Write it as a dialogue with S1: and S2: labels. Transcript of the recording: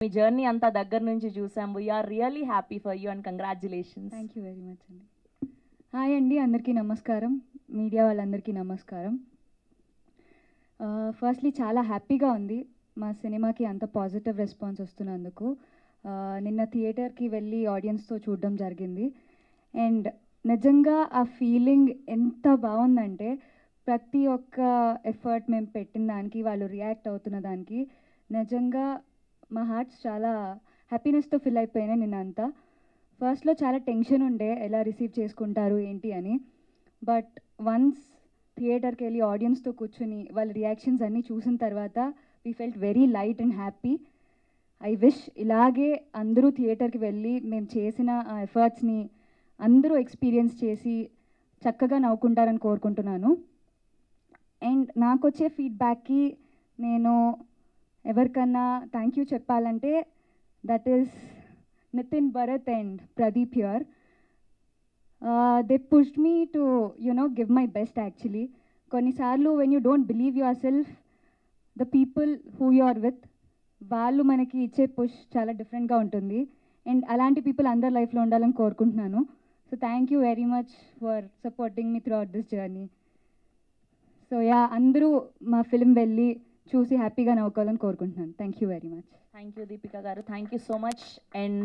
S1: మీ journey అంతా దగ్గర నుంచి చూసాం. We are really happy for you and congratulations.
S2: Thank you very much అండి. హాయ్ అండి, అందరికీ నమస్కారం. మీడియా వాళ్ళందరికీ నమస్కారం. ఫస్ట్లీ చాలా హ్యాపీగా ఉంది మా సినిమాకి అంత పాజిటివ్ రెస్పాన్స్ వస్తున్నందుకు. నిన్న థియేటర్కి వెళ్ళి ఆడియన్స్తో చూడడం జరిగింది. అండ్ నిజంగా ఆ ఫీలింగ్ ఎంత బాగుందంటే, ప్రతి ఒక్క ఎఫర్ట్ మేము పెట్టిన దానికి, వాళ్ళు రియాక్ట్ అవుతున్న దానికి నిజంగా మా హార్ట్స్ చాలా హ్యాపీనెస్తో ఫిల్ అయిపోయినాయి నిన్నంతా. ఫస్ట్లో చాలా టెన్షన్ ఉండే, ఎలా రిసీవ్ చేసుకుంటారు ఏంటి అని. బట్ వన్స్ థియేటర్కి వెళ్ళి ఆడియన్స్తో కూర్చుని వాళ్ళ రియాక్షన్స్ అన్నీ చూసిన తర్వాత we felt very light and happy. I wish ఇలాగే అందరూ థియేటర్కి వెళ్ళి మేము చేసిన ఆ ఎఫర్ట్స్ని అందరూ ఎక్స్పీరియన్స్ చేసి చక్కగా నవ్వుకుంటారని కోరుకుంటున్నాను. అండ్ నాకు వచ్చే ఫీడ్బ్యాక్కి నేను ఎవరికన్నా థ్యాంక్ యూ చెప్పాలంటే that is Nitin, Bharat and Pradeep here. They pushed me to give my best actually. కొన్నిసార్లు when you don't believe yourself, the people who you are with, వాళ్ళు మనకి ఇచ్చే పుష్ చాలా డిఫరెంట్గా ఉంటుంది. అండ్ అలాంటి పీపుల్ అందరి లైఫ్లో ఉండాలని కోరుకుంటున్నాను. So thank you very much for supporting me throughout this journey. So yeah, అందరూ మా ఫిల్మ్ వెళ్ళి చూసి హ్యాపీగా నవ్వుకోవాలని కోరుకుంటున్నాను. Thank you very much.
S1: Thank you Deepika garu, thank you so much. And